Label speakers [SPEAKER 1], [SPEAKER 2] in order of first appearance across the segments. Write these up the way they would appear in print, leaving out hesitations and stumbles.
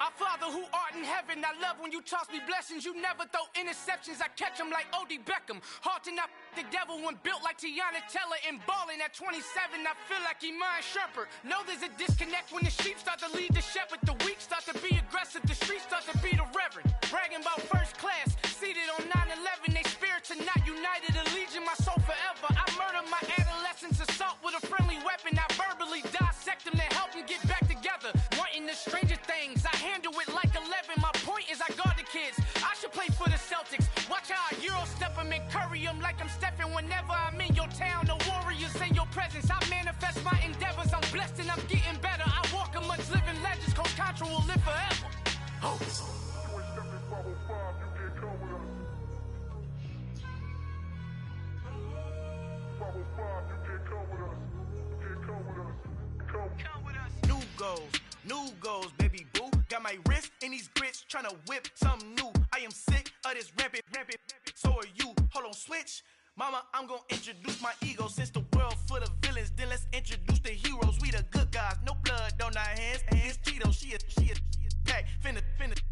[SPEAKER 1] Our Father who art in heaven, I love when you toss me blessings. You never throw interceptions, I catch them like O.D. Beckham. Hard to not the devil when built like Tiana Teller and balling at 27. I feel like Iman Shumpert. Know there's a disconnect when the sheep start to lead the shepherd. The weak start to be aggressive, the streets start to be the reverend. Bragging about first class, seated on 9/11. They spirits are not united, a legion, my soul forever. I murder my adolescence, assault with a friendly weapon. I verbally dissect them to help them get back together. Wanting the stranger things, I handle it like 11. My point is I guard the kids. I should play for the Celtics. Watch how I Euro step them and curry them like I'm Stephen. Whenever I'm in your town, the Warriors in your presence. I manifest my endeavors. I'm blessed and I'm getting better. I walk amongst living legends. Coach Contra will live forever. Oh. You ain't stepping 505, you can't come with us. 505, you can't come with us. You can't come with us. Come with us. New goals, baby boo. Got my wrist in these grits, tryna whip something new. I am sick of this rampant. So are you. Hold on, switch. Mama, I'm gonna introduce my ego. Since the world full of villains, then let's introduce the heroes. We the good guys, no blood on our hands. Hands Tito, she is back. Finna,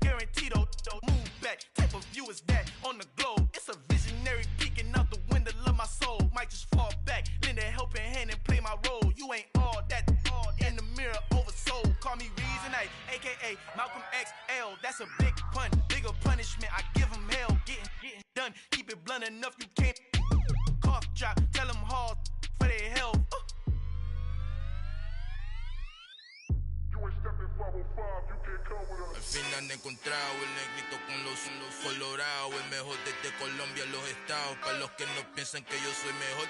[SPEAKER 1] guaranteed, don't move back. Type of view is that on the globe. It's a visionary peeking out the window of my soul. Might just fall back, lend a helping hand and play my role. You ain't all that in the mirror oversold. Call me Reason A, aka Malcolm XL. That's a big pun, bigger punishment. I give him hell, getting done. Keep it blunt enough, you can't cough drop. Tell them hard for their health.
[SPEAKER 2] Al fin han encontrado el negrito con los colorados, el mejor desde Colombia a los estados. Para los que no piensan que yo soy mejor,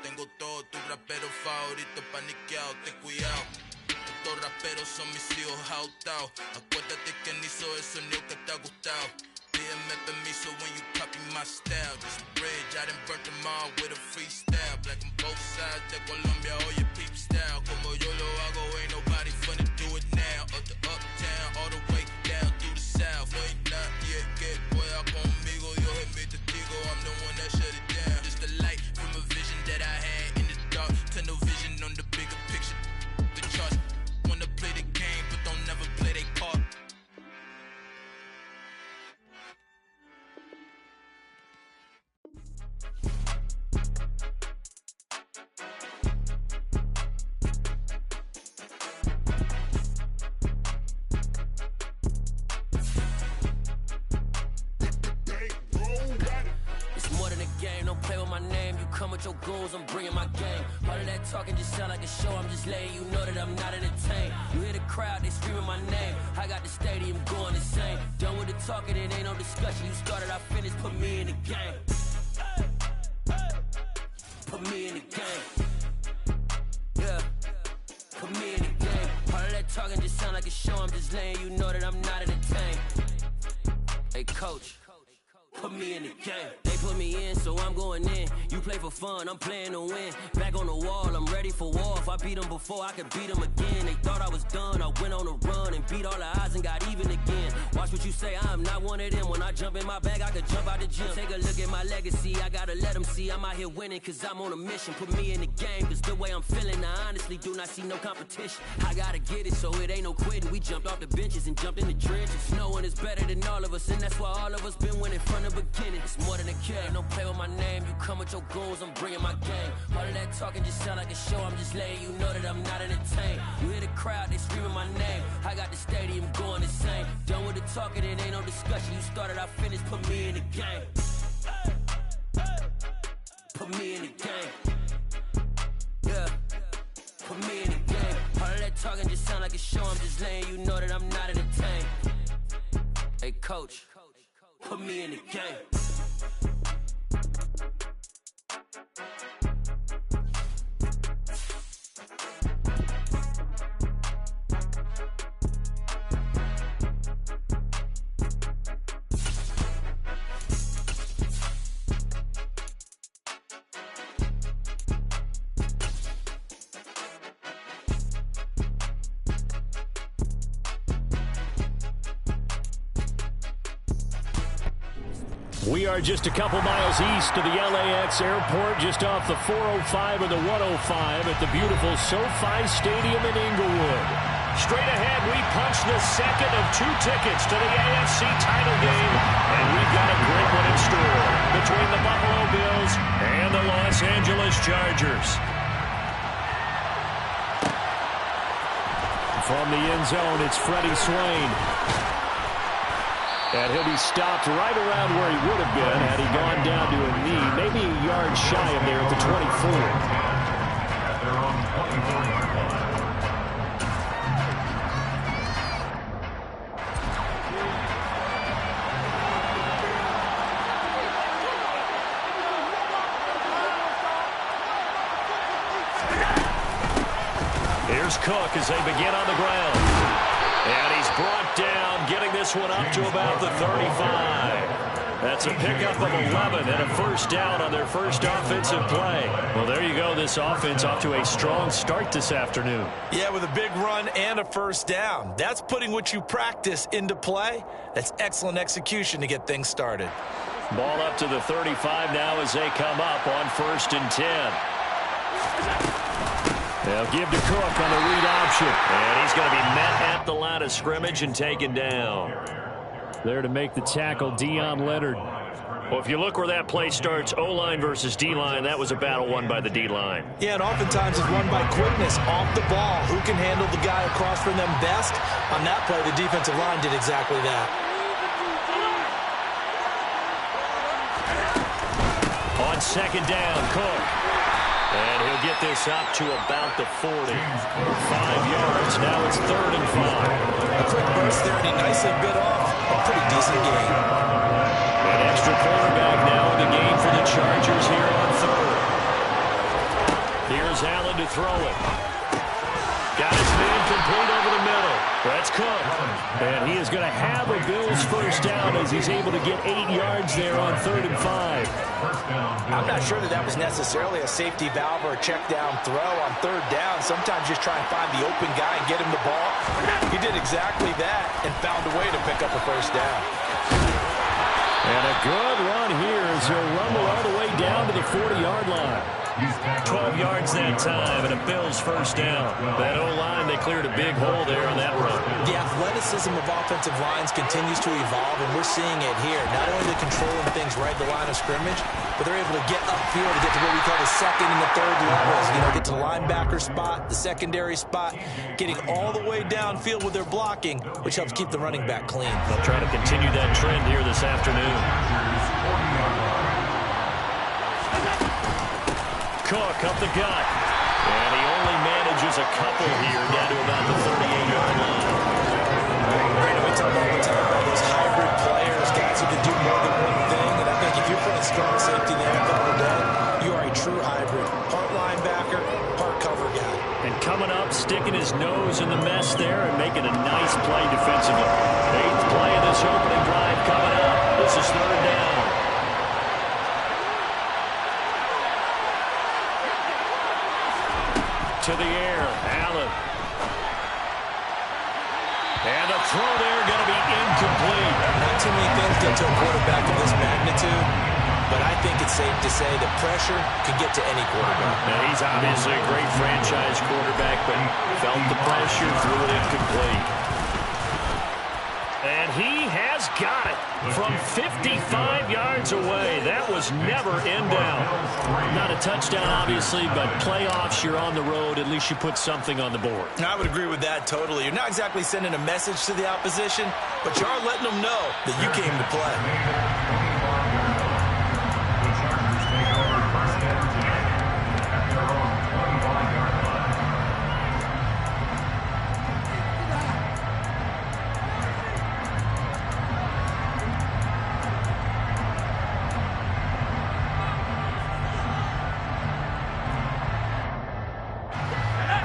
[SPEAKER 2] tengo todo, tus raperos favoritos paniqueados, ten cuidado. Estos raperos son mis hijos jautados. Acuérdate que ni hizo el sonido que te ha gustado. Pídeme permiso when you copy my style. This bridge, I done burnt them all with a freestyle. Black on both sides de Colombia, oye peep style. Como yo lo hago, ain't nobody finna do it now. Up to uptown, all the way down through the south. No hay nadie que pueda conmigo, Dios es mi testigo. I'm the one that shut it down. Just the light from a vision that I had in the dark. Tunnel vision on the bigger picture. The charts wanna play the game, but don't never play their part.
[SPEAKER 3] Come with your goons, I'm bringing my game. All of that talking just sound like a show. I'm just letting you know that I'm not entertained. You hear the crowd, they screaming my name. I got the stadium going insane. Done with the talking, it ain't no discussion. You started, I finished, put me in the game. Put me in the game. Yeah, put me in the game. All of that talking just sound like a show. I'm just letting you know that I'm not entertained. Hey, coach. Put me in the game. They put me in, so I'm going in. You play for fun, I'm playing to win. Back on the wall, I'm ready for war. If I beat them before, I could beat them again. They thought I was done, I went on a run and beat all the odds and got even again. Watch what you say, I'm not one of them. When I jump in my bag, I could jump out the gym. Take a look at my legacy, I gotta let them see I'm out here winning, cause I'm on a mission. Put me in the game, cause the way I'm feeling, I honestly do not see no competition. I gotta get it, so it ain't no quitting. We jumped off the benches and jumped in the trenches. No one is better than all of us, and that's why all of us been winning from the beginning. It's more than a game, don't play with my name. You come with your goons, I'm bringing my game. All of that talking just sound like a show. I'm just letting you know that I'm not entertained. You hear the crowd, they screaming my name. I got the stadium going insane. Done with the talking, it ain't no discussion. You started, I finished, put me in the game. Put me in the game. Yeah, put me in the game. All of that talking just sound like a show. I'm just letting you know that I'm not entertained. Hey, coach. Put me in the game.
[SPEAKER 4] We are just a couple miles east of the LAX airport, just off the 405 and the 105 at the beautiful SoFi Stadium in Inglewood. Straight ahead, we punch the second of 2 tickets to the AFC title game, and we've got a great one in store between the Buffalo Bills and the Los Angeles Chargers. From the end zone, it's Freddie Swain. And he'll be stopped right around where he would have been had he gone down to a knee, maybe a yard shy of there at the 24. Here's Cook as they begin on the ground. And he's brought down, getting this one up to about the 35. That's a pickup of 11 and a first down on their first offensive play. Well, there you go. This offense off to a strong start this afternoon.
[SPEAKER 5] Yeah, with a big run and a first down. That's putting what you practice into play. That's excellent execution to get things started.
[SPEAKER 4] Ball up to the 35 now as they come up on 1st and 10. They'll give to Cook on the read option. And he's going to be met at the line of scrimmage and taken down. There to make the tackle, Deion Leonard. Well, if you look where that play starts, O-line versus D-line, that was a battle won by the D-line.
[SPEAKER 5] Yeah, and oftentimes it's won by quickness off the ball. Who can handle the guy across from them best? On that play, the defensive line did exactly that.
[SPEAKER 4] On 2nd down, Cook. And he'll get this up to about the 40. 5 yards. Now it's 3rd and 5.
[SPEAKER 5] A quick burst there, and he nicely bit off a pretty decent gain.
[SPEAKER 4] An extra quarterback now in the game for the Chargers here on 3rd. Here's Allen to throw it. Got his man complete over the middle. That's Cook. And he is going to have a Bills first down as he's able to get 8 yards there on 3rd and 5.
[SPEAKER 5] I'm not sure that was necessarily a safety valve or a check down throw on 3rd down. Sometimes just try and find the open guy and get him the ball. He did exactly that and found a way to pick up a first down.
[SPEAKER 4] And a good run here as he'll rumble all the way down to the 40-yard line. 12 yards that time and a Bills first down. That O-line, they cleared a big hole there on that run.
[SPEAKER 5] The athleticism of offensive lines continues to evolve, and we're seeing it here. Not only the controlling things right at the line of scrimmage, but they're able to get upfield to get to what we call the 2nd and the 3rd levels. You know, get to the linebacker spot, the secondary spot, getting all the way downfield with their blocking, which helps keep the running back clean.
[SPEAKER 4] They'll try to continue that trend here this afternoon. Cook up the gut. And he only manages a couple here down to about the 38-yard line.
[SPEAKER 5] We talk all the time about those hybrid players, guys who can do more than one thing. And I think if you're playing strong safety in the NFL today, you are a true hybrid. Part linebacker, part cover guy.
[SPEAKER 4] And coming up, sticking his nose in the mess there and making a nice play defensively. 8th play of this opening drive coming up. This is 3rd down. To the air, Allen. And a throw there going to be incomplete.
[SPEAKER 5] Not too many things get to a quarterback of this magnitude, but I think it's safe to say the pressure could get to any quarterback.
[SPEAKER 4] Now, he's obviously a great franchise quarterback, but felt the pressure, threw it incomplete. And he has got it from 55 yards away. That was never in doubt. Not a touchdown, obviously, but playoffs, you're on the road. At least you put something on the board.
[SPEAKER 5] I would agree with that totally. You're not exactly sending a message to the opposition, but you are letting them know that you came to play.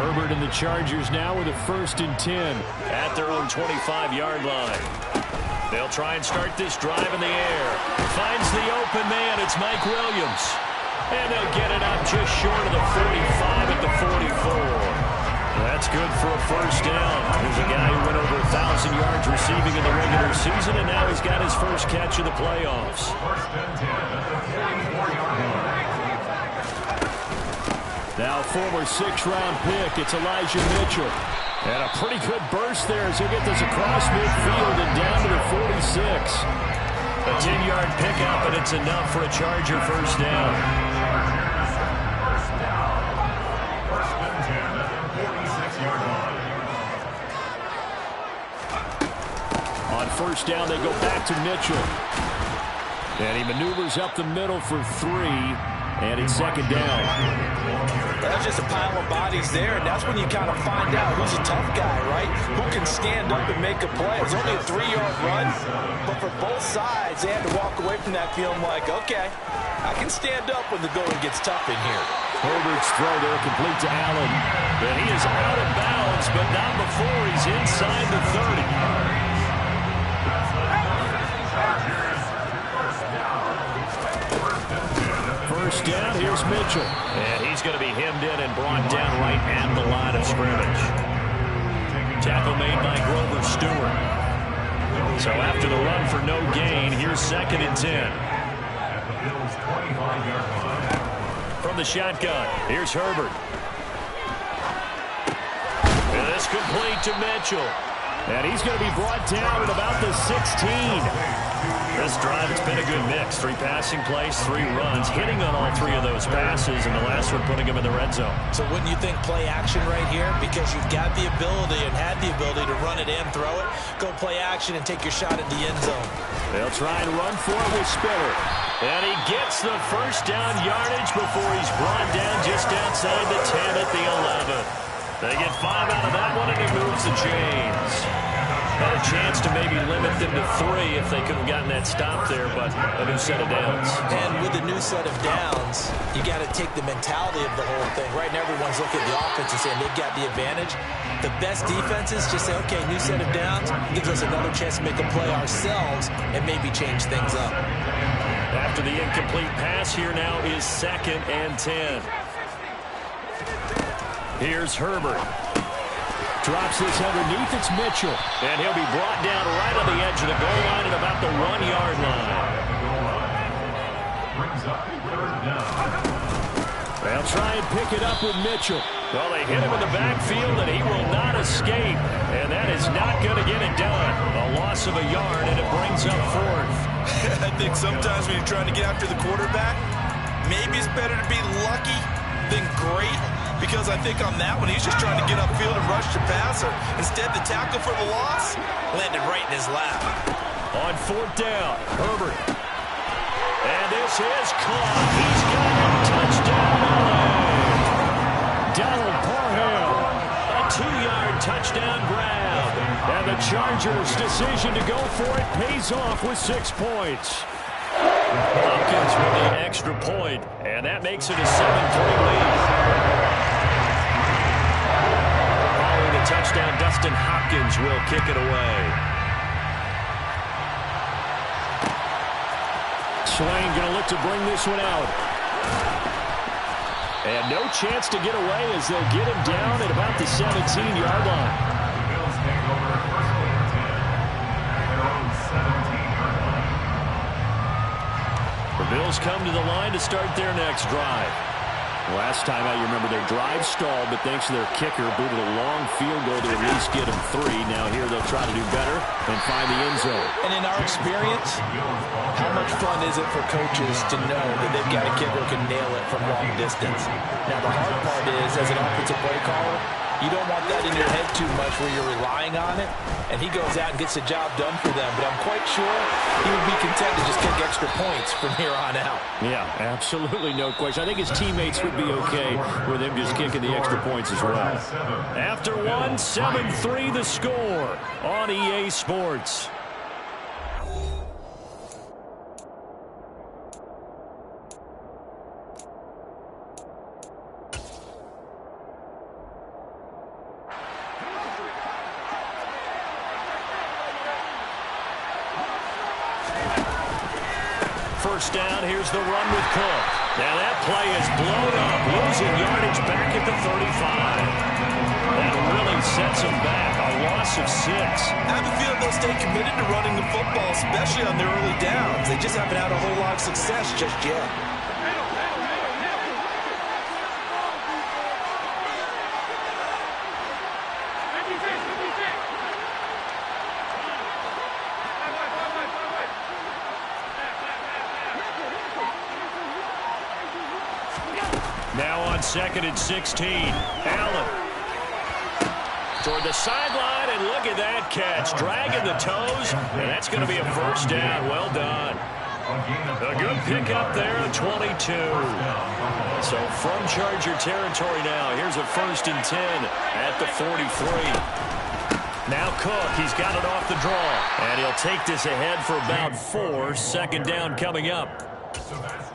[SPEAKER 4] Herbert and the Chargers now with a 1st and 10 at their own 25-yard line. They'll try and start this drive in the air. Finds the open man. It's Mike Williams. And they'll get it up just short of the 45 at the 44. That's good for a first down. There's a guy who went over 1,000 yards receiving in the regular season, and now he's got his first catch of the playoffs. Now former 6th-round pick, it's Elijah Mitchell. And a pretty good burst there as he'll get this across midfield and down to the 46. A 10-yard pickup, and it's enough for a Charger first down. On first down, they go back to Mitchell. And he maneuvers up the middle for 3, and it's second down.
[SPEAKER 5] That's just a pile of bodies there, and that's when you kind of find out who's a tough guy, right? Who can stand up and make a play. It was only a 3-yard run, but for both sides, they had to walk away from that feeling like, okay, I can stand up when the going gets tough in here.
[SPEAKER 4] Herbert's throw there complete to Allen. But he is out of bounds, but not before he's inside the 30. First down, here's Mitchell. And he's going to be hemmed in and brought down right at the line of scrimmage. Tackle made by Grover Stewart. So after the run for no gain, here's second and 10. From the shotgun, here's Herbert. And it's complete to Mitchell. And he's going to be brought down at about the 16. This drive, it's been a good mix. 3 passing plays, 3 runs, hitting on all 3 of those passes, and the last one putting him in the red zone.
[SPEAKER 5] So wouldn't you think play action right here? Because you've got the ability and had the ability to run it and throw it. Go play action and take your shot at the end zone. They'll try and run for it with Spiller.
[SPEAKER 4] And he gets the first down yardage before he's brought down just outside the 10 at the 11. They get 5 out of that one, and it moves the chains. Had a chance to maybe limit them to 3 if they could have gotten that stop there, but a new set of downs.
[SPEAKER 5] And with the new set of downs, you got to take the mentality of the whole thing. Right now, everyone's looking at the offense and saying they got the advantage. The best defenses just say, okay, new set of downs gives us another chance to make a play ourselves and maybe change things up.
[SPEAKER 4] After the incomplete pass, here now is second and 10. Here's Herbert. Drops this underneath, it's Mitchell. And he'll be brought down right on the edge of the goal line at about the 1-yard line. They'll try and pick it up with Mitchell. Well, they hit him in the backfield, and he will not escape. And that is not going to get it done. A loss of a yard, and it brings up 4th.
[SPEAKER 5] I think sometimes when you're trying to get after the quarterback, maybe it's better to be lucky than great. Because I think on that one, he's just trying to get upfield and rush the passer. Instead, the tackle for the loss landed right in his lap.
[SPEAKER 4] On 4th down, Herbert. And this is caught. He's got a touchdown. Donald Parham. A 2-yard touchdown grab. And the Chargers' decision to go for it pays off with 6 points. Hopkins with the extra point, and that makes it a 7-3 lead. Touchdown, Dustin Hopkins will kick it away. Swain going to look to bring this one out. And no chance to get away as they'll get him down at about the 17-yard line. The Bills come to the line to start their next drive. Last time out, you remember their drive stalled, but thanks to their kicker, booted a long field goal to at least get them 3. Now here they'll try to do better and find the end zone. And in our experience, how much fun is it for coaches to know that they've got a kicker who can nail it from long distance? Now the hard part is, as an offensive play caller, you don't want that in your head too much where you're relying on it, and he goes out and gets the job done for them. But I'm quite sure he would be content to just kick extra points from here on out. Yeah, absolutely no question. I think his teammates would be okay with him just kicking the extra points as well. After 1, 7-3 the score on EA Sports. First down, here's the run with Cook. Now that play is blown up, losing yardage back at the 35. That really sets them back, a loss of 6.
[SPEAKER 5] I have a feeling they'll stay committed to running the football, especially on their early downs. They just haven't had a whole lot of success just yet.
[SPEAKER 4] Now on 2nd and 16. Allen toward the sideline, and look at that catch. Dragging the toes, and that's going to be a first down. Well done. A good pickup there at 22. So from Charger territory now, here's a 1st and 10 at the 43. Now Cook, he's got it off the draw, and he'll take this ahead for about 4. 2nd down coming up.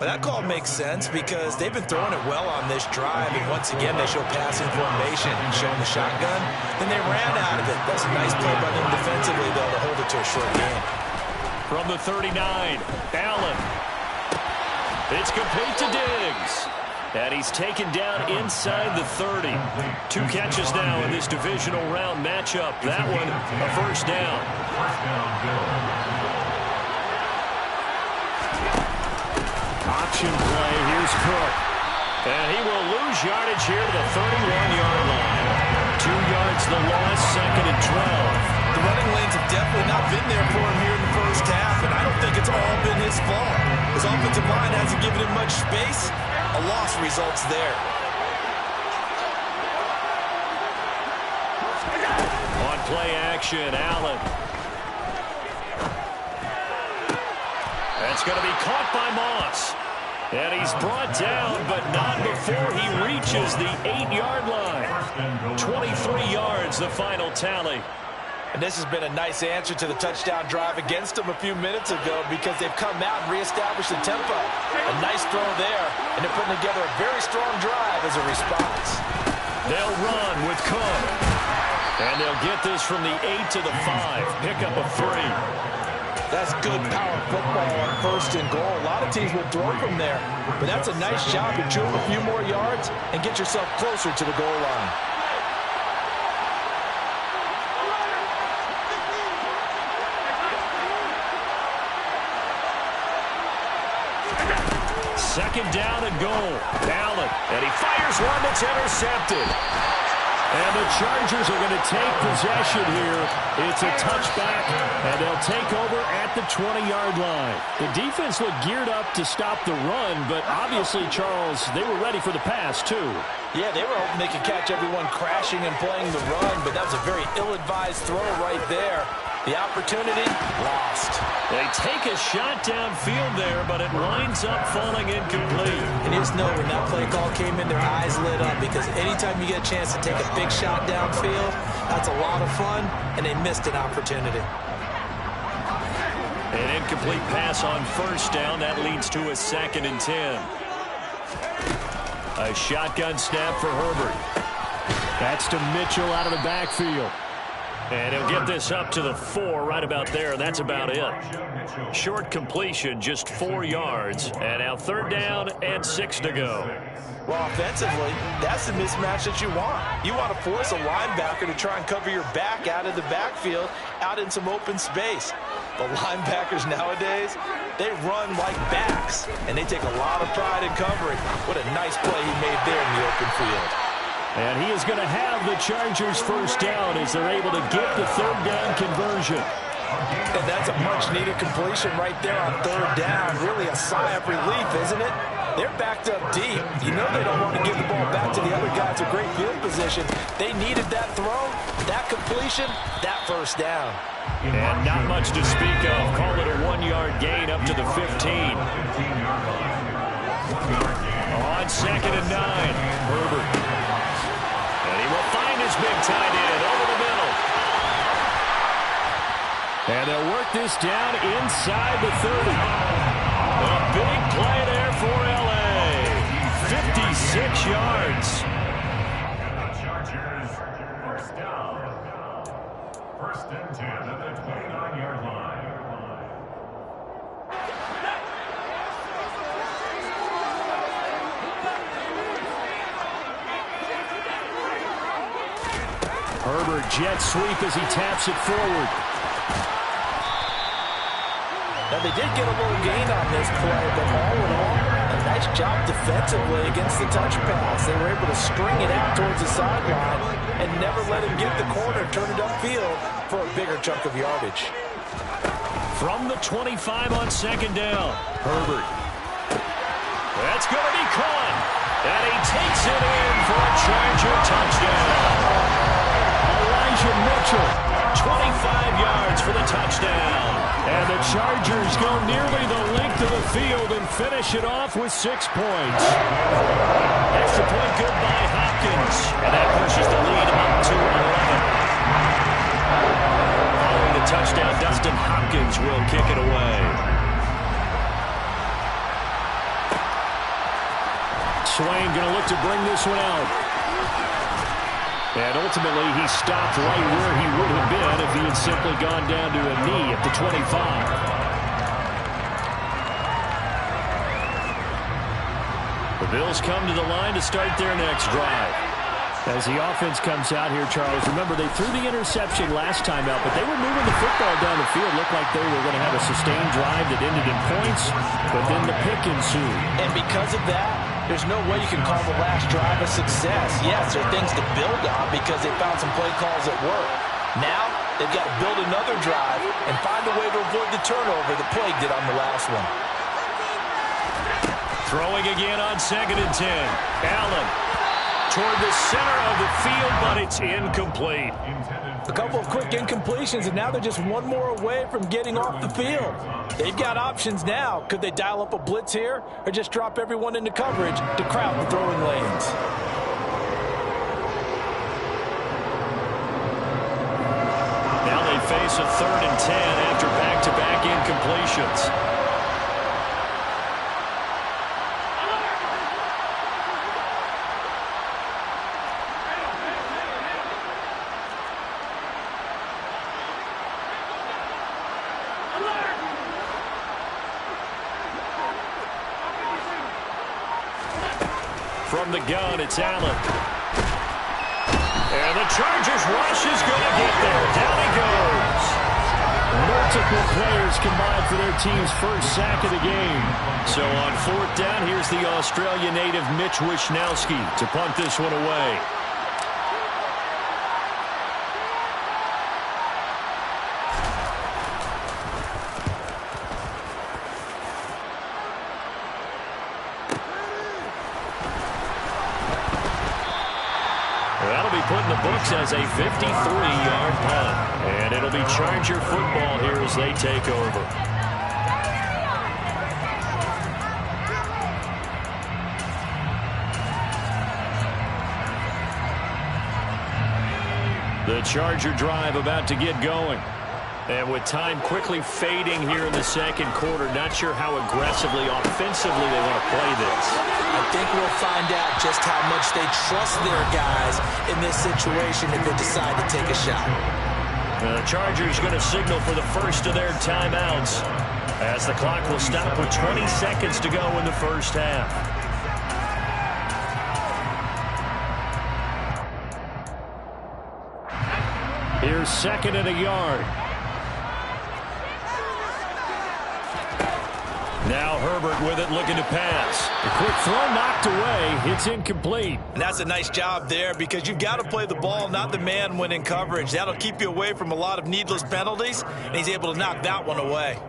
[SPEAKER 5] Well, that call makes sense because they've been throwing it well on this drive, and once again they show passing formation and showing the shotgun. Then they ran out of it. That's a nice play by them defensively, though, to hold it to a short game.
[SPEAKER 4] From the 39, Allen. It's complete to Diggs. And he's taken down inside the 30. 2 catches now in this divisional round matchup. That one, a first down. Option play. Here's Cook. And he will lose yardage here to the 31-yard line. 2 yards the loss, 2nd and 12.
[SPEAKER 5] The running lanes have definitely not been there for him here in the first half, and I don't think it's all been his fault. His offensive line hasn't given him much space. A loss results there.
[SPEAKER 4] On play action, Allen. That's going to be caught by Moss. And he's brought down, but not before he reaches the 8-yard line. 23 yards, the final tally.
[SPEAKER 5] And this has been a nice answer to the touchdown drive against them a few minutes ago because they've come out and reestablished the tempo. A nice throw there, and they're putting together a very strong drive as a response.
[SPEAKER 4] They'll run with Cook. And they'll get this from the 8 to the 5. Pick up a 3.
[SPEAKER 5] That's good power football on 1st and goal. A lot of teams will throw from there, but that's a nice job to chew up a few more yards and get yourself closer to the goal line.
[SPEAKER 4] Second down and goal. Allen, and he fires one that's intercepted. And the Chargers are going to take possession here. It's a touchback, and they'll take over at the 20-yard line. The defense looked geared up to stop the run, but obviously, Charles, they were ready for the pass, too.
[SPEAKER 5] Yeah, they were hoping they could catch everyone crashing and playing the run, but that was a very ill-advised throw right there. The opportunity, lost.
[SPEAKER 4] They take a shot downfield there, but it winds up falling incomplete.
[SPEAKER 5] And you just know when that play call came in, their eyes lit up because anytime you get a chance to take a big shot downfield, that's a lot of fun, and they missed an opportunity.
[SPEAKER 4] An incomplete pass on 1st down. That leads to a 2nd and 10. A shotgun snap for Herbert. That's to Mitchell out of the backfield. And he'll get this up to the 4 right about there, and that's about it. Short completion, just 4 yards. And now 3rd down and 6 to go.
[SPEAKER 5] Well, offensively, that's the mismatch that you want. You want to force a linebacker to try and cover your back out of the backfield, out in some open space. The linebackers nowadays, they run like backs, and they take a lot of pride in covering. What a nice play he made there in the open field.
[SPEAKER 4] And he is going to have the Chargers 1st down as they're able to get the 3rd down conversion.
[SPEAKER 5] And that's a much-needed completion right there on 3rd down. Really a sigh of relief, isn't it? They're backed up deep. You know they don't want to give the ball back to the other guy. It's a great field position. They needed that throw, that completion, that 1st down.
[SPEAKER 4] And not much to speak of. Call it a 1-yard gain up to the 15. On 2nd and 9, Herbert. And he will find his big tight end over the middle. And they'll work this down inside the 30. A big play there for L.A. 56 yards.
[SPEAKER 6] Chargers, 1st down. 1st and 10 at the 29-yard line.
[SPEAKER 4] Herbert jet sweep as he taps it forward.
[SPEAKER 5] Now, they did get a little gain on this play, but all in all, a nice job defensively against the touch pass. They were able to string it out towards the sideline and never let him get the corner, turn it upfield for a bigger chunk of yardage.
[SPEAKER 4] From the 25 on 2nd down, Herbert. That's going to be caught. And he it in for a Charger touchdown.
[SPEAKER 7] Elijah Mitchell,
[SPEAKER 4] 25 yards for the touchdown.
[SPEAKER 7] and the Chargers go nearly the length of the field and finish it off with 6 points.
[SPEAKER 4] Extra point good by Hopkins, and that pushes the lead up to 11. Following the touchdown, Dustin Hopkins will kick it away.
[SPEAKER 7] Swain going to look to bring this one out. And ultimately, he stopped right where he would have been if he had simply gone down to a knee at the 25.
[SPEAKER 4] The Bills come to the line to start their next drive.
[SPEAKER 7] As the offense comes out here, Charles, remember they threw the interception last time out, but they were moving the football down the field. Looked like they were going to have a sustained drive that ended in points, but then the pick ensued.
[SPEAKER 5] And because of that, there's no way you can call the last drive a success. Yes, there are things to build on because they found some play calls that work. Now, they've got to build another drive and find a way to avoid the turnover that plagued it on the last one.
[SPEAKER 4] Throwing again on 2nd and 10. Allen toward the center of the field, but it's incomplete.
[SPEAKER 5] A couple of quick incompletions, and now they're just one more away from getting off the field. They've got options now. Could they dial up a blitz here or just drop everyone into coverage to crowd the throwing lanes?
[SPEAKER 4] Now they face a 3rd and 10 after back-to-back incompletions. From the gun, it's Allen. And the Chargers rush is going to get there. Down he goes.
[SPEAKER 7] Multiple players combined for their team's first sack of the game.
[SPEAKER 4] So on 4th down, here's the Australia native Mitch Wishnowsky to punt this one away. That'll be put in the books as a 53-yard punt. And it'll be Charger football here as they take over. The Charger drive about to get going. And with time quickly fading here in the 2nd quarter, not sure how aggressively, offensively they want to play this.
[SPEAKER 5] I think we'll find out just how much they trust their guys in this situation if they decide to take a shot.
[SPEAKER 4] The Chargers going to signal for the first of their timeouts as the clock will stop with 20 seconds to go in the first half.
[SPEAKER 7] Here's 2nd and a yard.
[SPEAKER 4] Now Herbert with it, looking to pass.
[SPEAKER 7] A quick throw knocked away. It's incomplete.
[SPEAKER 5] And that's a nice job there because you've got to play the ball, not the man when in coverage. That'll keep you away from a lot of needless penalties, and he's able to knock that one away.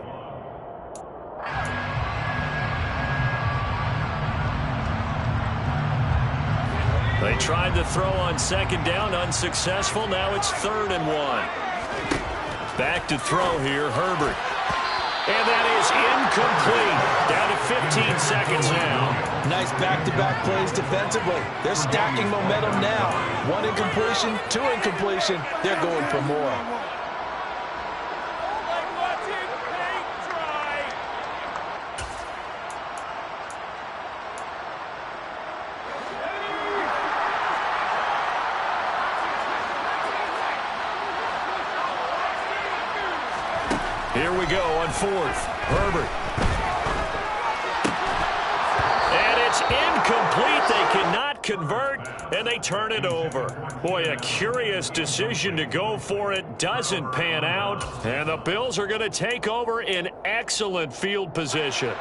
[SPEAKER 4] They tried the throw on 2nd down, unsuccessful. Now it's 3rd and 1. Back to throw here, Herbert. And that is incomplete. Down to 15 seconds now.
[SPEAKER 5] Nice back-to-back plays defensively. They're stacking momentum now. 1 incompletion, 2 incompletion. They're going for more.
[SPEAKER 4] Here we go on 4th. Herbert. And it's incomplete. They cannot convert, and they turn it over. Boy, a curious decision to go for it. Doesn't pan out, and the Bills are going to take over in excellent field position.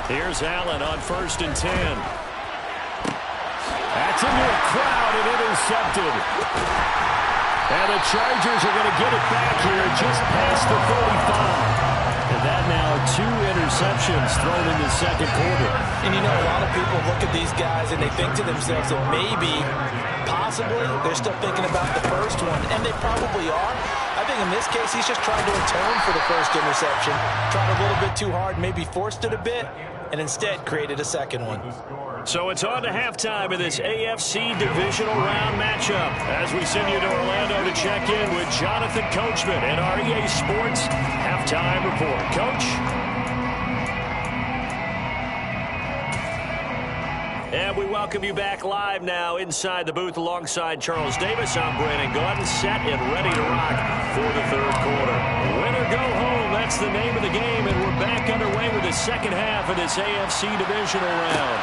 [SPEAKER 4] Here's Allen on 1st and 10. That's into a crowd and intercepted. And the Chargers are going to get it back here just past the 35. And that now 2 interceptions thrown in the second quarter.
[SPEAKER 5] And you know, a lot of people look at these guys and they think to themselves that maybe, possibly, they're still thinking about the first one. And they probably are. I think in this case, he's just trying to atone for the first interception. Tried a little bit too hard, maybe forced it a bit, and instead created a second one.
[SPEAKER 4] So it's on to halftime of this AFC Divisional Round matchup as we send you to Orlando to check in with Jonathan Coachman and our EA Sports Halftime Report. Coach? And we welcome you back live now inside the booth alongside Charles Davis. I'm Brandon Gordon, set and ready to rock for the third quarter. Win or go home, that's the name of the game, and we're back underway with the second half of this AFC Divisional Round.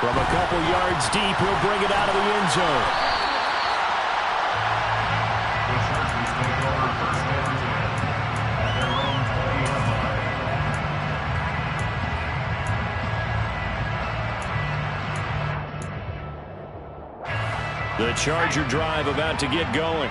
[SPEAKER 4] From a couple yards deep, he'll bring it out of the end zone.
[SPEAKER 6] The Chargers take over 1st and 10 at their own 20-yard line.
[SPEAKER 4] The Charger drive about to get going.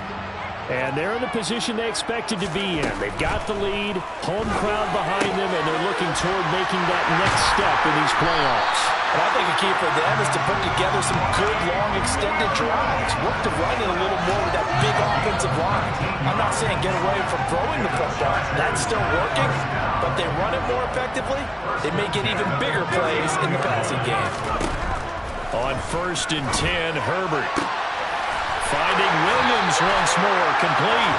[SPEAKER 7] And they're in the position they expected to be in. They've got the lead, home crowd behind them, and they're looking toward making that next step in these playoffs.
[SPEAKER 5] And I think a key for them is to put together some good, long, extended drives. Work to run it a little more with that big offensive line. I'm not saying get away from throwing the football. That's still working. But they run it more effectively, they may get even bigger plays in the passing game.
[SPEAKER 4] On 1st and 10, Herbert. Finding Williams once more, complete.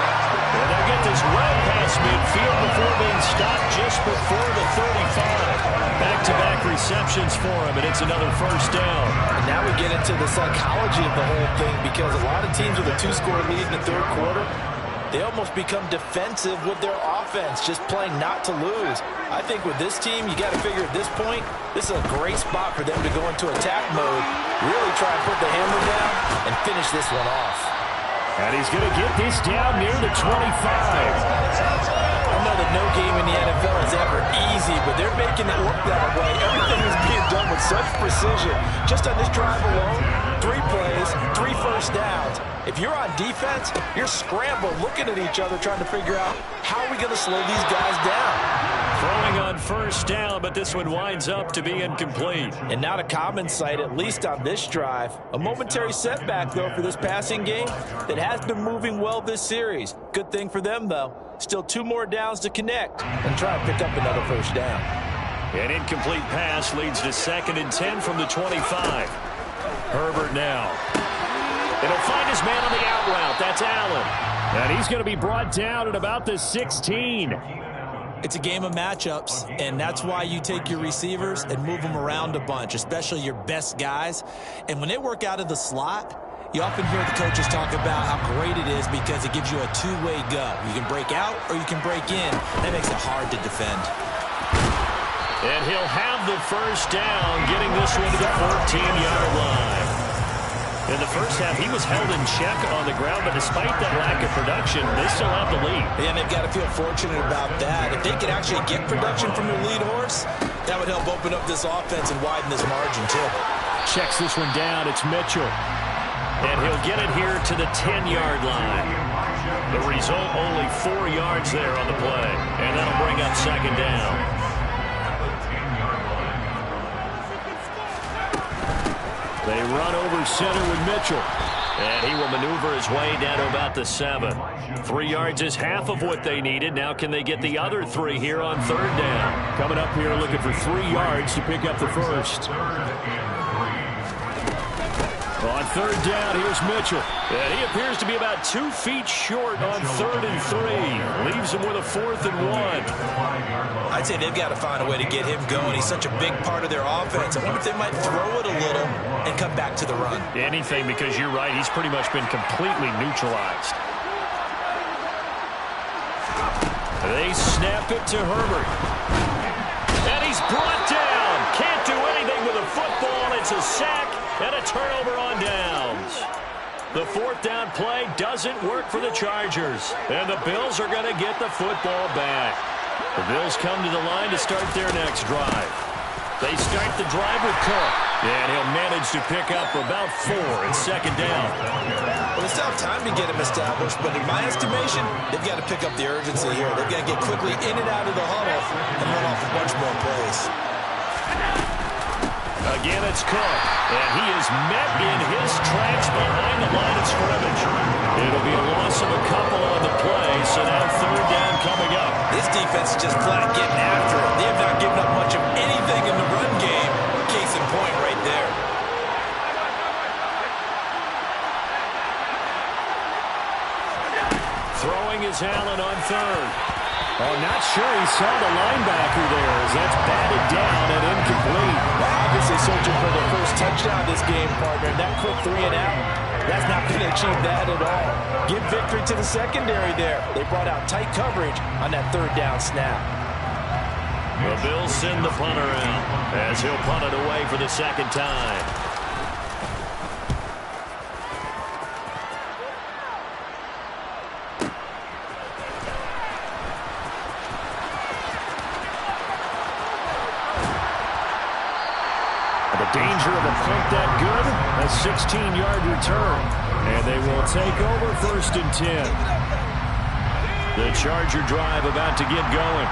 [SPEAKER 4] And they'll get this well past midfield before being stopped just before the 35. Back-to-back receptions for him, and it's another first down.
[SPEAKER 5] And now we get into the psychology of the whole thing, because a lot of teams with a 2-score lead in the third quarter, they almost become defensive with their offense, just playing not to lose. I think with this team, you got to figure at this point, this is a great spot for them to go into attack mode, really try and put the hammer down and finish this one off.
[SPEAKER 7] And he's going to get this down near the 25.
[SPEAKER 5] I know that no game in the NFL is ever easy, but they're making it look that way. Everything is being done with such precision. Just on this drive alone, 3 plays, 3 first downs. If you're on defense, you're scrambling, looking at each other, trying to figure out how are we going to slow these guys down.
[SPEAKER 4] Throwing on first down, but this one winds up to be incomplete.
[SPEAKER 5] And not a common sight, at least on this drive. A momentary setback, though, for this passing game that has been moving well this series. Good thing for them, though. Still 2 more downs to connect and try to pick up another first down.
[SPEAKER 4] An incomplete pass leads to 2nd and 10 from the 25. Herbert now. And he'll find his man on the out route. That's Allen.
[SPEAKER 7] And he's going to be brought down at about the 16.
[SPEAKER 8] It's a game of matchups, and that's why you take your receivers and move them around a bunch, especially your best guys. And when they work out of the slot, you often hear the coaches talk about how great it is because it gives you a two-way go. You can break out or you can break in. That makes it hard to defend.
[SPEAKER 4] And he'll have the first down, getting this one to the 14-yard line. In the first half, he was held in check on the ground, but despite that lack of production, they still have the lead.
[SPEAKER 8] Yeah, and they've got to feel fortunate about that. If they could actually get production from their lead horse, that would help open up this offense and widen this margin, too.
[SPEAKER 7] Checks this one down. It's Mitchell.
[SPEAKER 4] And he'll get it here to the 10-yard line. The result, only 4 yards there on the play. And that'll bring up second down.
[SPEAKER 7] They run over center with Mitchell.
[SPEAKER 4] And he will maneuver his way down to about the 7. 3 yards is half of what they needed. Now can they get the other 3 here on third down?
[SPEAKER 7] Coming up here looking for 3 yards to pick up the first. On third down, here's Mitchell.
[SPEAKER 4] And he appears to be about 2 feet short on 3rd and 3. Leaves him with a 4th and 1.
[SPEAKER 8] I'd say they've got to find a way to get him going. He's such a big part of their offense. I wonder if they might throw it a little and come back to the run.
[SPEAKER 4] Anything, because you're right. He's pretty much been completely neutralized. They snap it to Herbert. And he's brought down. Can't do anything with a football. It's a sack and a turnover on downs. The 4th down play doesn't work for the Chargers. And the Bills are going to get the football back. The Bills come to the line to start their next drive. They start the drive with Cook. And he'll manage to pick up about 4 in second down.
[SPEAKER 5] Well, they still have time to get him established, but in my estimation, they've got to pick up the urgency here. They've got to get quickly in and out of the huddle and run off a bunch more plays.
[SPEAKER 4] Again, it's Cook, and he is met in his tracks behind the line of scrimmage. It'll be a loss of a couple on the play, so now third down coming up.
[SPEAKER 5] This defense is just flat getting after it. They have not given up much of anything in the run game. Case in point right there.
[SPEAKER 4] Throwing is Allen on third. Oh, not sure he saw the linebacker there as that's batted down and incomplete.
[SPEAKER 5] Well, obviously searching for their first touchdown this game, partner. And that quick 3 and out, that's not going to achieve that at all. Give victory to the secondary there. They brought out tight coverage on that third down snap.
[SPEAKER 4] The Bills send the punter out as he'll punt it away for the second time. The danger of a punt that good, a 16-yard return. And they will take over 1st and 10. The Charger drive about to get going.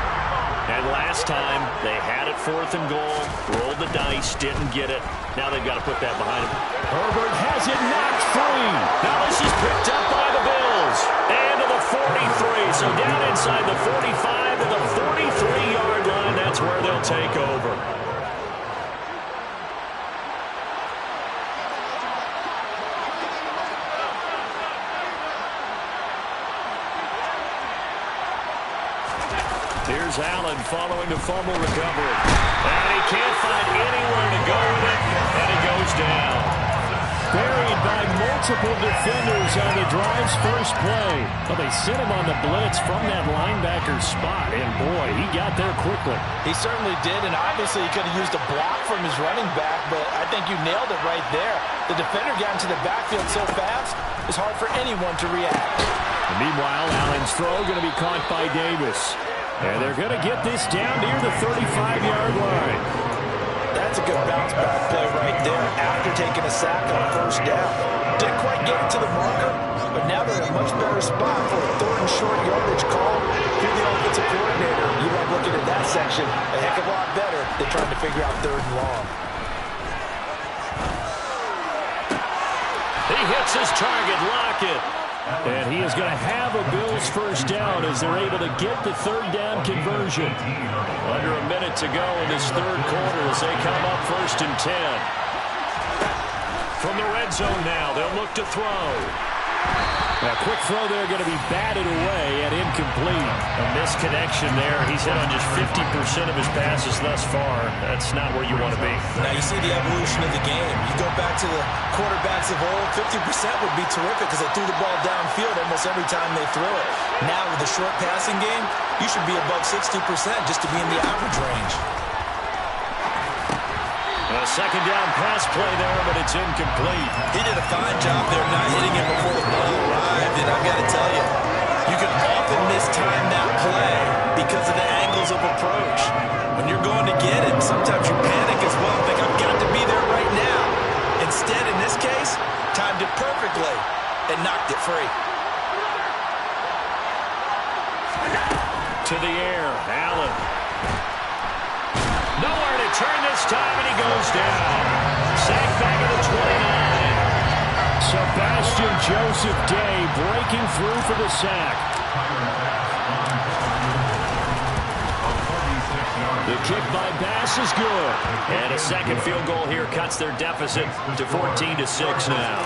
[SPEAKER 4] And last time, they had it 4th and goal, rolled the dice, didn't get it. Now they've got to put that behind them. Herbert has it knocked free. Now this is picked up by the Bills. And to the 43. So down inside the 45 to the 43-yard line. That's where they'll take over. Here's Allen following the fumble recovery. And he can't find anywhere to go with it, and he goes down. Buried by multiple defenders on the drive's first play. Well, they sent him on the blitz from that linebacker spot, and boy, he got there quickly.
[SPEAKER 5] He certainly did, and obviously he could have used a block from his running back, but I think you nailed it right there. The defender got into the backfield so fast, it's hard for anyone to react.
[SPEAKER 4] And meanwhile, Allen's throw going to be caught by Davis. And they're going to get this down near the 35-yard line.
[SPEAKER 5] That's a good bounce-back play right there after taking a sack on 1st down. Didn't quite get it to the marker, but now they're in a much better spot for a 3rd and short yardage call. You're the offensive coordinator. You like looking at that section a heck of a lot better than trying to figure out 3rd and long.
[SPEAKER 4] He hits his target, Lockett. And he is going to have a Bills 1st down as they're able to get the 3rd down conversion. Under a minute to go in this 3rd quarter as they come up 1st and 10. From the red zone now, they'll look to throw. A quick throw there going to be batted away and incomplete. A misconnection there. He's hit on just 50% of his passes thus far. That's not where you want to be.
[SPEAKER 5] Now you see the evolution of the game. You go back to the quarterbacks of old, 50% would be terrific because they threw the ball downfield almost every time they threw it. Now with the short passing game, you should be above 60% just to be in the average range.
[SPEAKER 4] A 2nd down pass play there, but it's incomplete.
[SPEAKER 5] He did a fine job there not hitting him before the ball arrived, and I've got to tell you, you can often mistime that play because of the angles of approach. When you're going to get it, sometimes you panic as well and think, I've got to be there right now. Instead, in this case, timed it perfectly and knocked it free.
[SPEAKER 4] To the air, Allen. Nowhere to turn this time, and he goes down. Sacked back at the 29. Sebastian Joseph Day breaking through for the sack. The kick by Bass is good. And a second field goal here cuts their deficit to 14-6 now.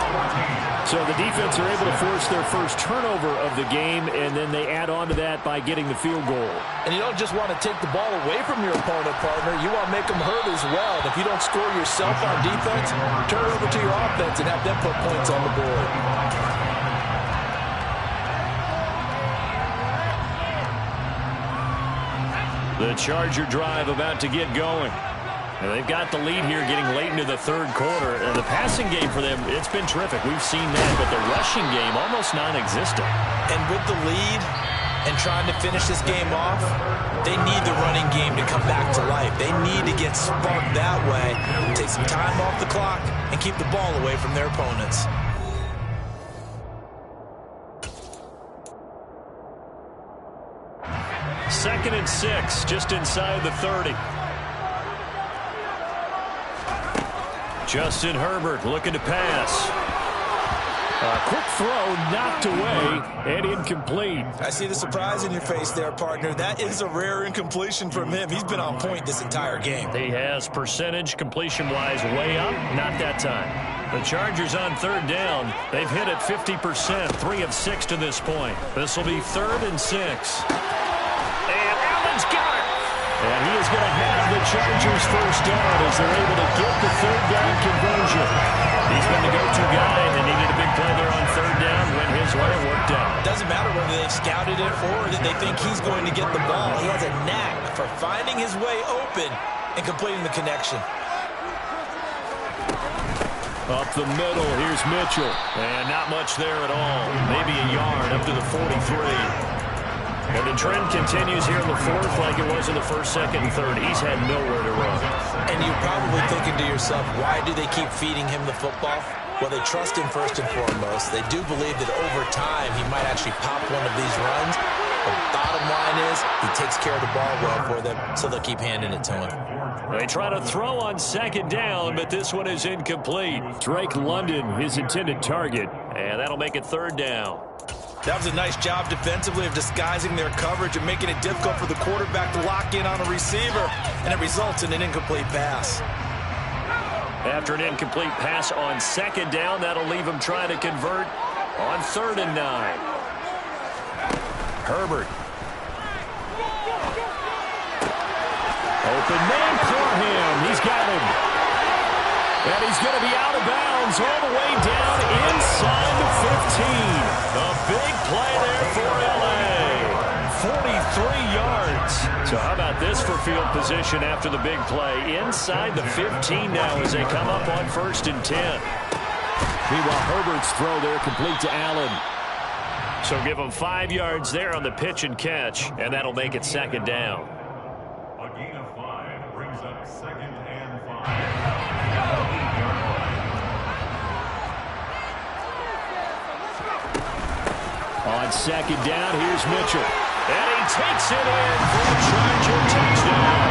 [SPEAKER 4] So the defense are able to force their first turnover of the game, and then they add on to that by getting the field goal.
[SPEAKER 5] And you don't just want to take the ball away from your opponent, partner. You want to make them hurt as well. And if you don't score yourself on defense, turn it over to your offense and have them put points on the board.
[SPEAKER 4] The Charger drive about to get going. And they've got the lead here getting late into the 3rd quarter. And the passing game for them, it's been terrific. We've seen that, but the rushing game almost non-existent.
[SPEAKER 5] And with the lead, and trying to finish this game off, they need the running game to come back to life. They need to get sparked that way, take some time off the clock, and keep the ball away from their opponents.
[SPEAKER 4] Second and 6, just inside the 30. Justin Herbert looking to pass. A quick throw knocked away and incomplete.
[SPEAKER 5] I see the surprise in your face there, partner. That is a rare incompletion from him. He's been on point this entire game.
[SPEAKER 4] He has percentage completion-wise way up. Not that time. The Chargers on third down. They've hit it 50%, 3 of 6 to this point. This will be 3rd and 6. And Allen's got it. And he is going to have the Chargers first down as they're able to get the third down conversion. He's been the go-to guy. They needed a big play there on third down. Went his way, it worked out.
[SPEAKER 5] Doesn't matter whether they've scouted it or that they think he's going to get the ball. He has a knack for finding his way open and completing the connection.
[SPEAKER 4] Up the middle, here's Mitchell. And not much there at all. Maybe a yard up to the 43. And the trend continues here in the 4th like it was in the 1st, 2nd, and 3rd. He's had nowhere to run.
[SPEAKER 5] And you're probably thinking to yourself, why do they keep feeding him the football? Well, they trust him first and foremost. They do believe that over time he might actually pop one of these runs. The bottom line is he takes care of the ball well for them, so they'll keep handing it to him.
[SPEAKER 4] They try to throw on 2nd down, but this one is incomplete. Drake London, his intended target, and that'll make it 3rd down.
[SPEAKER 5] That was a nice job defensively of disguising their coverage and making it difficult for the quarterback to lock in on a receiver, and it results in an incomplete pass.
[SPEAKER 4] After an incomplete pass on 2nd down, that'll leave him trying to convert on 3rd and 9. Herbert. Open man for him. He's got him. And he's going to be out of bounds all the way down inside the 15. A big play there for L.A. 43 yards. So how about this for field position after the big play? Inside the 15 now as they come up on 1st and 10. Meanwhile, Herbert's throw there complete to Allen. So give him 5 yards there on the pitch and catch, and that'll make it 2nd down.
[SPEAKER 6] A gain of 5 brings up 2nd and 5.
[SPEAKER 4] On 2nd down, here's Mitchell. And he takes it in for a Charger touchdown.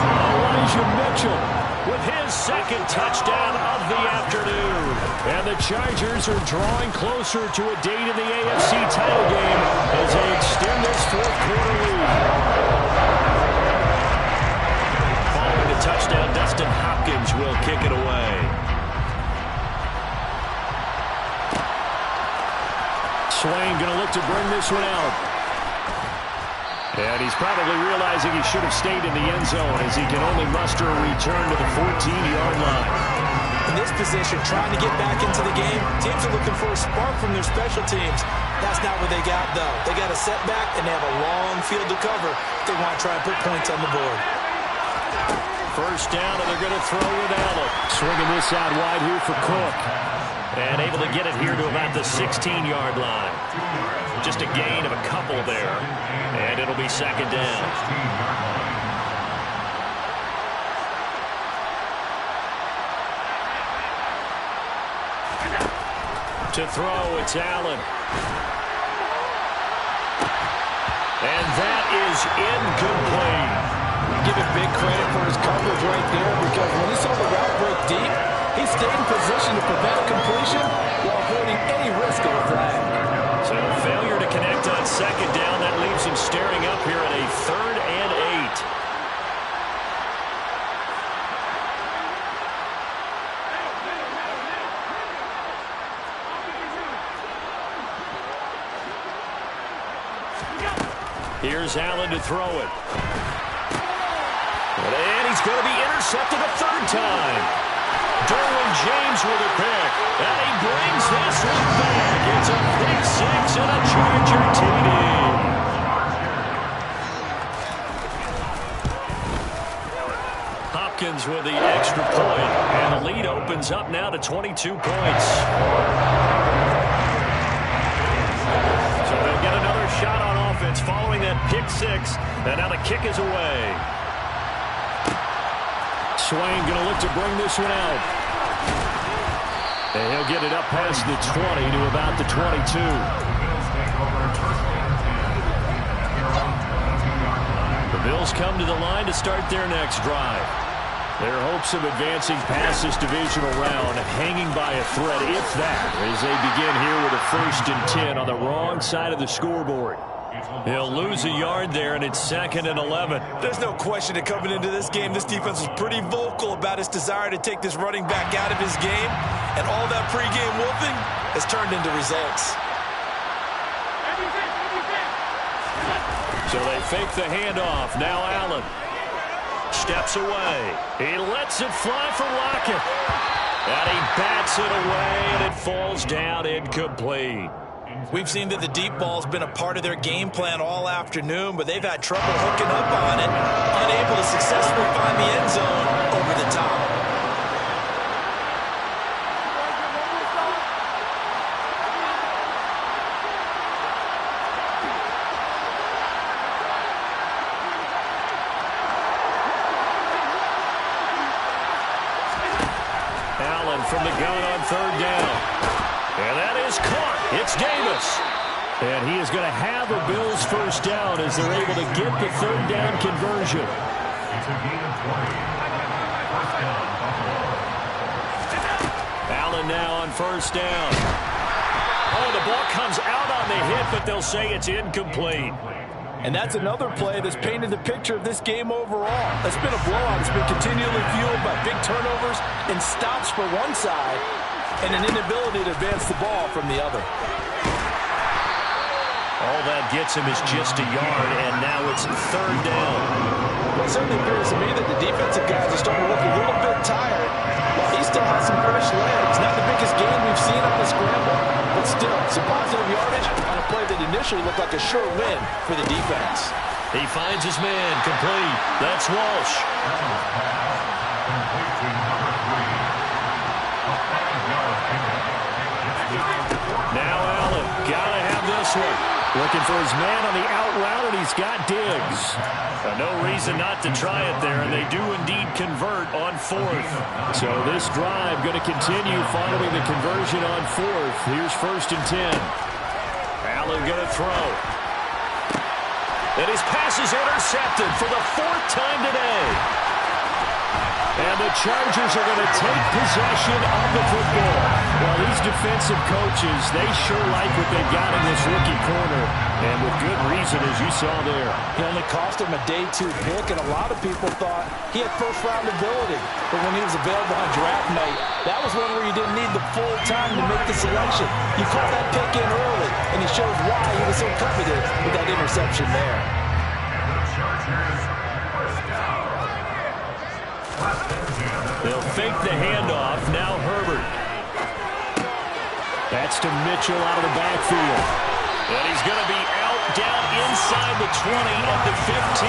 [SPEAKER 4] Elijah Mitchell with his 2nd touchdown of the afternoon. And the Chargers are drawing closer to a date in the AFC title game as they extend this 4th quarter lead. Following the touchdown, Dustin Hopkins will kick it away. Swain going to look to bring this one out. And he's probably realizing he should have stayed in the end zone as he can only muster a return to the 14-yard line.
[SPEAKER 5] In this position, trying to get back into the game, teams are looking for a spark from their special teams. That's not what they got, though. They got a setback, and they have a long field to cover if they want to try and put points on the board.
[SPEAKER 4] 1st down, and they're going to throw with Allen. Swinging this out wide here for Cook. And able to get it here to about the 16-yard line. Just a gain of a couple there. And it'll be 2nd down. To throw, it's Allen. And that is incomplete.
[SPEAKER 9] Give him big credit for his coverage right there, because when he saw the route break deep, he stayed in position to prevent a completion while avoiding any risk of a flag.
[SPEAKER 4] So a failure to connect on 2nd down. That leaves him staring up here at a 3rd and 8. Here's Allen to throw it. And he's going to be intercepted a 3rd time. Derwin James with a pick. And he brings this one back. It's a pick 6 and a Charger TD. Hopkins with the extra point. And the lead opens up now to 22 points. So they'll get another shot on offense following that pick six. And now the kick is away. Swain going to look to bring this one out. And he'll get it up past the 20 to about the 22. The Bills come to the line to start their next drive. Their hopes of advancing past this divisional round hanging by a thread, if that, as they begin here with a 1st and 10 on the wrong side of the scoreboard. He'll lose a yard there, and it's 2nd and 11.
[SPEAKER 8] There's no question that coming into this game, this defense was pretty vocal about its desire to take this running back out of his game, and all that pregame wolfing has turned into results.
[SPEAKER 4] So they fake the handoff. Now Allen steps away. He lets it fly for Lockett. And he bats it away, and it falls down incomplete.
[SPEAKER 8] We've seen that the deep ball's been a part of their game plan all afternoon, but they've had trouble hooking up on it, unable to successfully find the end zone over the top.
[SPEAKER 4] Allen from the gun on 3rd down. And that is caught. It's Davis. And he is going to have a Bills 1st down as they're able to get the 3rd down conversion.
[SPEAKER 6] It's a gain of 20. 1st down, Buffalo.
[SPEAKER 4] Allen now on 1st down. Oh, the ball comes out on the hit, but they'll say it's incomplete.
[SPEAKER 9] And that's another play that's painted the picture of this game overall. It's been a blowout. It's been continually fueled by big turnovers and stops for one side and an inability to advance the ball from the other.
[SPEAKER 4] All that gets him is just a yard, and now it's 3rd down.
[SPEAKER 9] Well, it certainly appears to me that the defensive guys are starting to look a little bit tired. While he still has some fresh legs. Not the biggest game we've seen on the scramble, but still some positive yardage on a play that initially looked like a sure win for the defense.
[SPEAKER 4] He finds his man, complete. That's Walsh.
[SPEAKER 6] Complete to number 3. A 5-yard pickup.
[SPEAKER 4] Now Allen, gotta have this one. Looking for his man on the out route, and he's got Diggs. No reason not to try it there, and they do indeed convert on 4th. So this drive going to continue following the conversion on 4th. Here's 1st and 10. Allen going to throw. And his pass is intercepted for the 4th time today. And the Chargers are going to take possession of the football. Well, these defensive coaches, they sure like what they've got in this rookie corner. And with good reason, as you saw there.
[SPEAKER 9] He only cost him a day 2 pick, and a lot of people thought he had first-round ability. But when he was available on draft night, that was one where you didn't need the full time to make the selection. You caught that pick in early, and he shows why he was so coveted with that interception there.
[SPEAKER 6] And the Chargers, 1st down.
[SPEAKER 4] They'll fake the handoff. Now Herbert. That's to Mitchell out of the backfield. And he's going to be out down inside the 20 at the 15.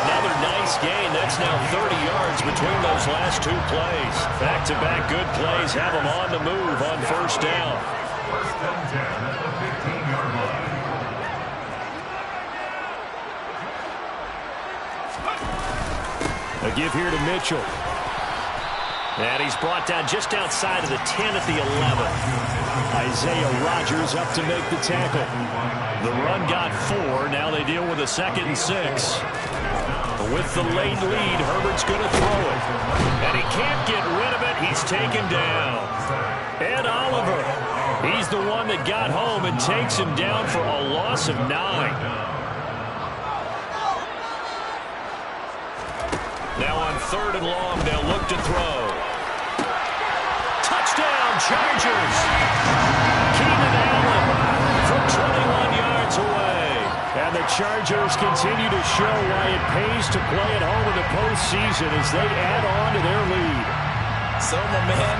[SPEAKER 4] Another nice gain. That's now 30 yards between those last 2 plays. Back-to-back good plays have them on the move on 1st down.
[SPEAKER 6] 1st and 10 at the 15-yard line.
[SPEAKER 4] A give here to Mitchell. And he's brought down just outside of the 10 at the 11. Isaiah Rodgers up to make the tackle. The run got 4. Now they deal with a 2nd and 6. With the late lead, Herbert's going to throw it. And he can't get rid of it. He's taken down. Ed Oliver, he's the one that got home and takes him down for a loss of 9. Now on 3rd and long, they'll look to throw. Touchdown, Chargers! Keenan Allen from 21 yards away. And the Chargers continue to show why it pays to play at home in the postseason as they add on to their lead.
[SPEAKER 8] So, my man,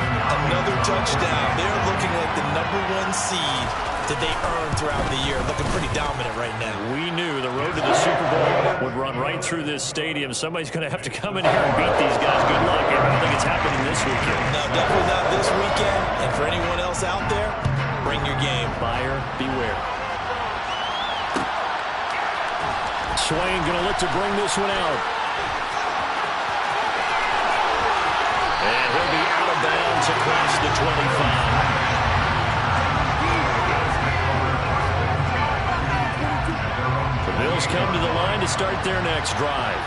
[SPEAKER 8] another touchdown. They're looking like the #1 seed that they earned throughout the year. Looking pretty dominant right now.
[SPEAKER 4] We knew the road to the Super Bowl would run right through this stadium. Somebody's going to have to come in here and beat these guys. Good luck. I don't think it's happening this weekend.
[SPEAKER 8] No, definitely not this weekend. And for anyone else out there, bring your game.
[SPEAKER 4] Buyer beware.
[SPEAKER 7] Swain going to look to bring this one out. And he'll be out of bounds across the 25. The Bills come to the line to start their next drive.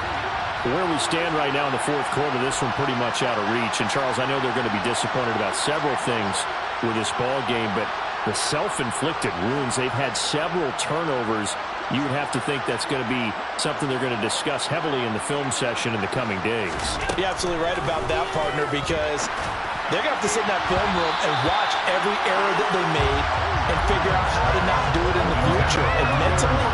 [SPEAKER 7] Where we stand right now in the fourth quarter, this one pretty much out of reach. And, Charles, I know they're going to be disappointed about several things with this ball game, but the self-inflicted wounds, they've had several turnovers. You would have to think that's going to be something they're going to discuss heavily in the film session in the coming days.
[SPEAKER 9] You're absolutely right about that, partner, because they're going to have to sit in that film room and watch every error that they made and figure out how to not do it in the future. And mentally,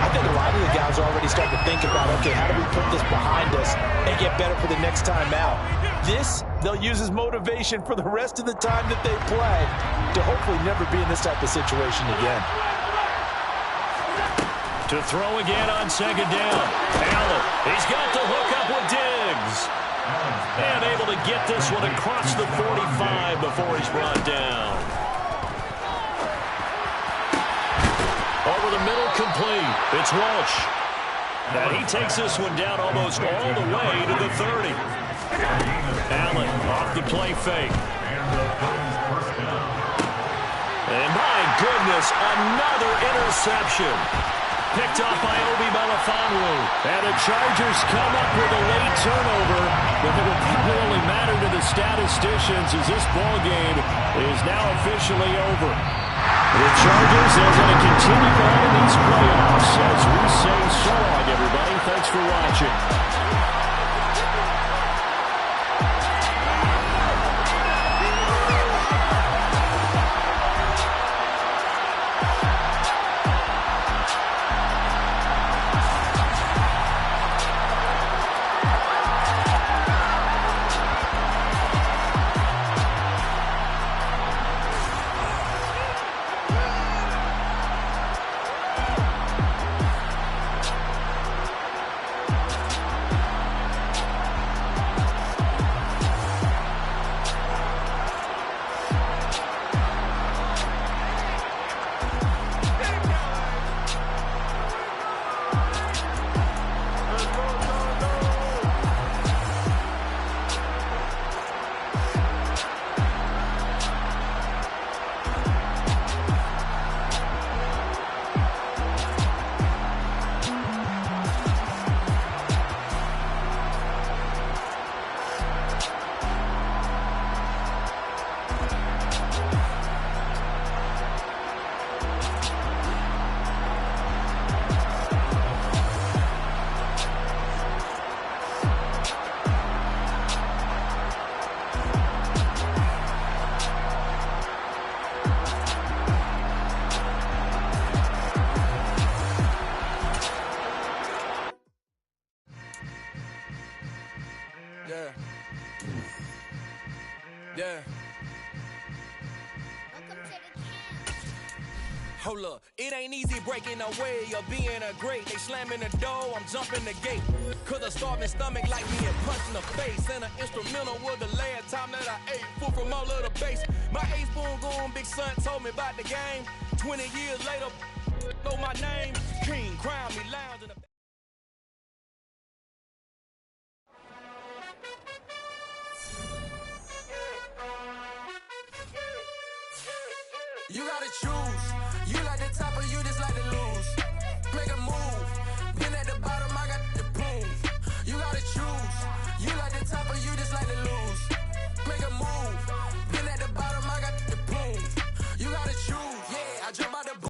[SPEAKER 9] I think a lot of the guys are already starting to think about, okay, how do we put this behind us and get better for the next time out? This, they'll use as motivation for the rest of the time that they play to hopefully never be in this type of situation again.
[SPEAKER 7] To throw again on second down. Allen, he's got the hook up with Diggs. And able to get this one across the 45 before he's brought down. Over the middle, complete. It's Walsh. And he takes this one down almost all the way to the 30. Allen off the play fake. And my goodness, another interception. Picked off by Obi Melifonwu. And the Chargers come up with a late turnover, but it will probably only matter to the statisticians as this ball game is now officially over. The Chargers are going to continue on in these playoffs as we say so long, everybody. Thanks for watching.
[SPEAKER 1] Yeah. Hold up, it ain't easy breaking away or being a great. They slamming the door, I'm jumping the gate. Cause a starving stomach like being punched in the face. And an instrumental was the last time that I ate food from all of the base. My ace spoon going, big son told me about the game. 20 years later, know my name. King, crown me, lounge in the You gotta choose